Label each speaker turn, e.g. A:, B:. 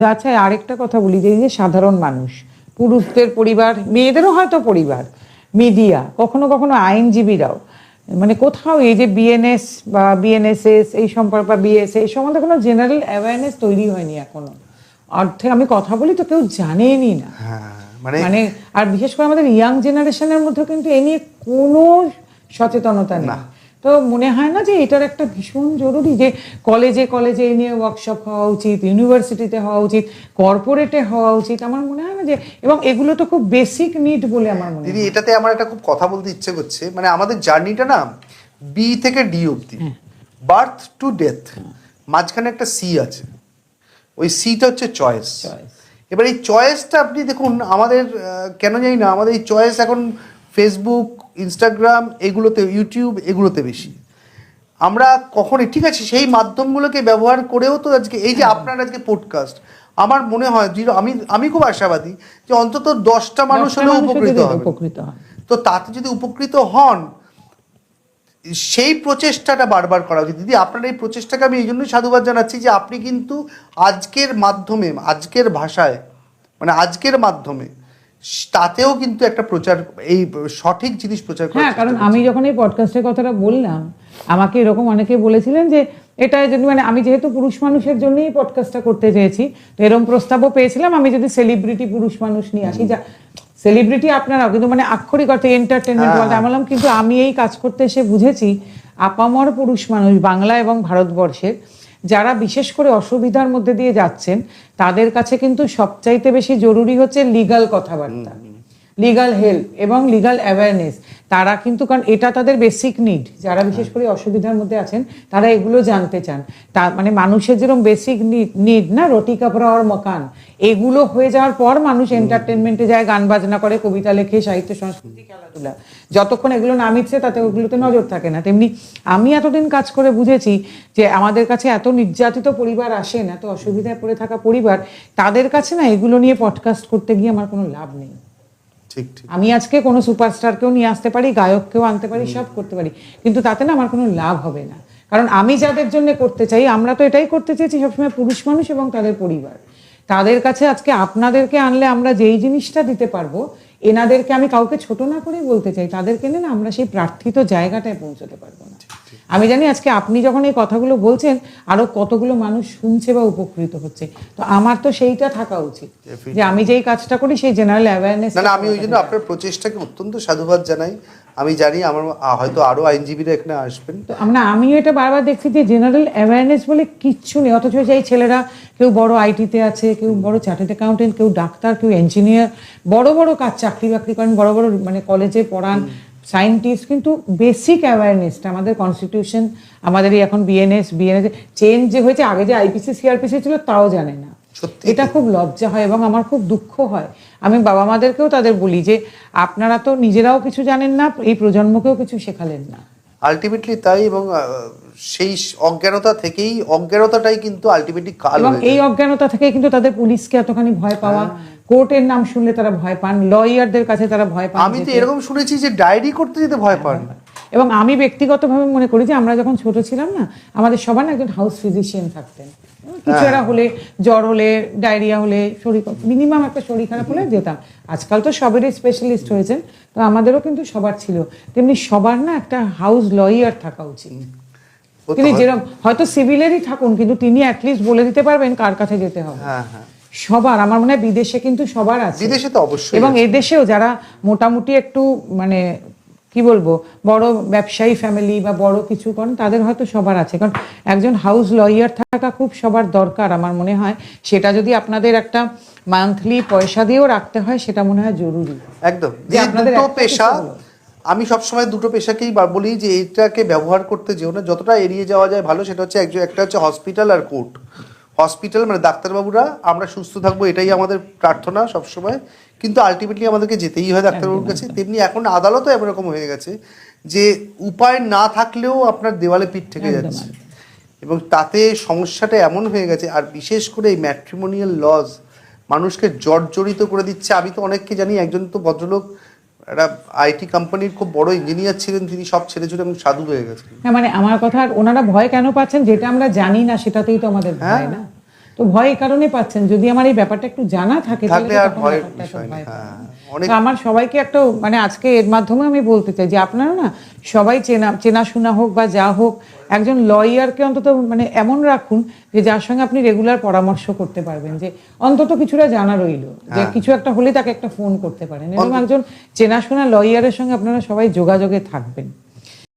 A: আচ্ছা, আরেকটা কথা বলি, যে এই যে সাধারণ মানুষ, পুরুষদের পরিবার, মেয়েদেরও হয়তো পরিবার, মিডিয়া, কখনো কখনো আইনজীবীরাও, মানে কোথাও এই যে বিএনএস বা বিএনএসএস এই সম্পর্কে বা বিএস এই সম্বন্ধে কোনো জেনারেল অ্যাওয়ারনেস তৈরি হয়নি এখনো। অর্থে আমি কথা বলি তো কেউ জানেনই না। মানে আর বিশেষ করে আমাদের ইয়াং জেনারেশনের মধ্যে কিন্তু এ নিয়ে কোনো সচেতনতা নেই। তো মনে হয় না যে এটার একটা ভীষণ জরুরি, যে কলেজে কলেজে এই নিয়ে ওয়ার্কশপ হওয়া উচিত, ইউনিভার্সিটিতে হওয়া উচিত, কর্পোরেটে হওয়া উচিত। আমার মনে হয় না যে, এবং এগুলো তো খুব বেসিক নিড বলে আমার মনে হয়।
B: দিদি, এটাতে আমার একটা খুব কথা বলতে ইচ্ছে করছে। মানে আমাদের জার্নিটা না বি থেকে ডি অবধি, বার্থ টু ডেথ, মাঝখানে একটা সি আছে। ওই সিটা হচ্ছে চয়েস। এবার এই চয়েসটা আপনি দেখুন, আমাদের কেন জানি না আমাদের এই চয়েস এখন ফেসবুক, ইনস্টাগ্রাম এগুলোতে, ইউটিউব এগুলোতে বেশি। আমরা কখনই, ঠিক আছে, সেই মাধ্যমগুলোকে ব্যবহার করেও তো আজকে এই যে আপনার আজকে পডকাস্ট, আমার মনে হয় আমি খুব আশাবাদী যে অন্তত 10টা মানুষ হলেও উপকৃত হবে। তো তাতে যদি উপকৃত হন, সেই প্রচেষ্টাটা বারবার করা উচিত। দিদি, আপনার এই প্রচেষ্টাকে আমি এই জন্যই সাধুবাদ জানাচ্ছি যে আপনি কিন্তু আজকের মাধ্যমে, আজকের ভাষায়, মানে আজকের মাধ্যমে তাতেও কিন্তু একটা প্রচার, এই সঠিক জিনিস প্রচার করা।
A: হ্যাঁ, কারণ আমি যখন এই পডকাস্টের কথাটা বললাম, আমাকে এরকম অনেকে বলেছিলেন যে এটা যদি, মানে আমি যেহেতু পুরুষ মানুষের জন্যই পডকাস্টটা করতে চেয়েছি, তো এরকম প্রস্তাবও পেয়েছিলাম আমি যদি সেলিব্রিটি পুরুষ মানুষ নিয়ে আসি, যা সেলিব্রিটি আপনারাও কিন্তু মানে আক্ষরিক অর্থে এন্টারটেনমেন্ট বলতে আমি বললাম, কিন্তু আমি এই কাজ করতে এসে বুঝেছি আপামর পুরুষ মানুষ বাংলা এবং ভারতবর্ষের যারা বিশেষ করে অসুবিধার মধ্যে দিয়ে যাচ্ছেন, তাদের কাছে কিন্তু সবচাইতে বেশি জরুরি হচ্ছে লিগাল কথাবার্তা, লিগাল হেল্প এবং লিগাল অ্যাওয়ারনেস। তারা কিন্তু, কারণ এটা তাদের বেসিক নিড, যারা বিশেষ করে অসুবিধার মধ্যে আছেন তারা এগুলো জানতে চান। তা মানে মানুষের যেরকম বেসিক নিড না, রুটি কাপড় আর মকান, এগুলো হয়ে যাওয়ার পর মানুষ এন্টারটেনমেন্টে যায়, গান বাজনা করে, কবিতা লেখে, সাহিত্য সংস্কৃতি, খেলাধুলা, যতক্ষণ এগুলো না মিটছে তাতে ওগুলোতে নজর থাকে না। তেমনি আমি এতদিন কাজ করে বুঝেছি যে আমাদের কাছে এত নির্যাতিত পরিবার আসেন, এত অসুবিধায় পড়ে থাকা পরিবার, তাদের কাছে না এগুলো নিয়ে পডকাস্ট করতে গিয়ে আমার কোনো লাভ নেই। আমি আজকে কোনো সুপারস্টারকেও নিয়ে আসতে পারি, গায়ককেও আনতে পারি, সব করতে পারি, কিন্তু তাতে না আমার কোনো লাভ হবে না। কারণ আমি যাদের জন্য করতে চাই, আমরা তো এটাই করতে চেয়েছি সবসময়, পুরুষ মানুষ এবং তাদের পরিবার, তাদের কাছে আজকে আপনাদেরকে আনলে আমরা যেই জিনিসটা দিতে পারবো, এনাদেরকে আমি কাউকে ছোট না করেই বলতে চাই, তাদেরকে না আমরা সেই প্রার্থিত জায়গাটায় পৌঁছতে পারবো না। আমি জানি আজকে আপনি যখন এই কথাগুলো বলছেন, আরো কতগুলো মানুষ শুনছে বা উপকৃত হচ্ছে, তো আমার তো সেইটা থাকা উচিত যে আমি যেই কাজটা করি সেই জেনারেল অ্যাওয়ারনেস।
B: না, আমি ওই জন্য আপনার প্রচেষ্টাকে অত্যন্ত সাধুবাদ জানাই। আমি জানি আমার হয়তো আরো আইনজীবীরা এখানে আসবেন, তো
A: আমিও এটা বারবার দেখছি যে জেনারেল অ্যাওয়ারনেস বলে কিচ্ছু নেই, অথচ এই ছেলেরা কেউ বড় আইটিতে আছে, কেউ বড় চার্টার্ড অ্যাকাউন্টেন্ট, কেউ ডাক্তার, কেউ ইঞ্জিনিয়ার, বড় বড় কাজ, চাকরি বাকরি করেন, বড় বড় মানে কলেজে পড়ান, সায়েন্টিস্ট, কিন্তু বেসিক অ্যাওয়ারনেসটা আমাদের কনস্টিটিউশন, আমাদের এখন বিএনএস চেঞ্জ যে হয়েছে, আগে যে আইপিসি সিআরপিসি ছিল তাও জানে না। এটা খুব লজ্জা হয় এবং আমার খুব দুঃখ হয়। আমি বাবা মাদেরকেও তাদের বলি যে আপনারা তো নিজেরাও কিছু জানেন না, এই প্রজন্মকেও কিছু শেখালেন না।
B: আলটিমেটলি তাই, এবং সেই অজ্ঞানতাটাই কিন্তু আলটিমেটলি কাল,
A: এবং এই অজ্ঞানতা থেকে কিন্তু তাদের পুলিশকে এতখানি ভয় পাওয়া, কোর্টের নাম শুনলে তারা ভয় পান, লয়ারদের কাছে তারা ভয় পান।
B: আমি তো এরকম শুনেছি যে ডায়েরি করতে যেতে ভয় পান।
A: এবং আমি ব্যক্তিগতভাবে মনে করি যে আমরা যখন ছোট ছিলাম না, আমাদের সবার না একজন হাউস ফিজিশিয়ান থাকতেন। কিছু একটা হলে, জ্বর হলে, ডায়রিয়া হলে, শরীর মিনিমাম একটা শরীর খারাপ হলে যেতাম। আজকাল তো সবেরই স্পেশালিস্ট হয়েছেন, তো আমাদেরও কিন্তু সবার ছিল। তেমনি সবার না একটা হাউস লয়ার থাকা উচিত। তিনি যেরকম হয়তো সিভিলেরই থাকুন, কিন্তু তিনি অ্যাটলিস্ট বলে দিতে পারবেন কার কাছে যেতে হবে। সবার, আমার মনে হয় বিদেশে কিন্তু সবার আছে,
B: বিদেশে তো অবশ্যই,
A: এবং এদেশেও যারা মোটামুটি একটু মানে কি বলবো বড় ব্যবসায়ী ফ্যামিলি বা বড় কিছু করেন, তাদের হয়তো সবার আছে। কারণ একজন হাউস লয়ার থাকা খুব সবার দরকার আমার মনে হয়। সেটা যদি আপনাদের একটা মান্থলি পয়সা দিয়েও রাখতে হয়, সেটা মনে হয় জরুরি।
B: একদম, যে আপনাদের পেশা, আমি সবসময় দুটো পেশাকেই বলি যে এটাকে ব্যবহার করতে যেও না, যতটা এড়িয়ে যাওয়া যায় ভালো। সেটা হচ্ছে একটা হচ্ছে হসপিটাল আর কোর্ট। হসপিটাল মানে ডাক্তারবাবুরা, আমরা সুস্থ থাকবো এটাই আমাদের প্রার্থনা সবসময়, কিন্তু আলটিমেটলি আমাদেরকে যেতেই হয় ডাক্তারবাবুর কাছে। তেমনি এখন আদালতও এরকম হয়ে গেছে যে উপায় না থাকলেও আপনার দেওয়ালে পিঠ থেকে যাচ্ছে, এবং তাতে সমস্যাটা এমন হয়ে গেছে। আর বিশেষ করে এই ম্যাট্রিমোনিয়াল লজ মানুষকে জর্জরিত করে দিচ্ছে। আমি তো অনেককে জানি, একজন তো ভদ্রলোক একটা আইটি কোম্পানির খুব বড় ইঞ্জিনিয়ার ছিলেন, তিনি সব ছেড়ে ছুড়ে এবং সাধু হয়ে গেছেন।
A: হ্যাঁ, মানে আমার কথা, ওনারা ভয় কেন পাচ্ছেন, যেটা আমরা জানি না সেটাতেই তো আমাদের ভয় না। তো ভয় এই কারণে পাচ্ছেন, যদি আমার এই ব্যাপারটা একটু জানা থাকে তাহলে
B: থাকলে
A: তো
B: আর
A: তখন
B: ভয়ের
A: ব্যাপারটা এত
B: বিষয় নেই।
A: ভয় পাবে
B: হ্যাঁ,
A: না।
B: অনেক
A: তো আমার সবাইকে একটা মানে আজকে এর মাধ্যমে আমি বলতে চাই যে আপনারা না সবাই চেনাশোনা হোক বা যা হোক, একজন লয়ারকে অন্তত মানে এমন রাখুন যে যার সঙ্গে আপনি রেগুলার পরামর্শ করতে পারবেন, যে অন্তত কিছুটা জানা রইলো, যে কিছু একটা হলে তাকে একটা ফোন করতে পারেন। এরকম একজন চেনাশোনা লয়ারের সঙ্গে আপনারা সবাই যোগাযোগে থাকবেন।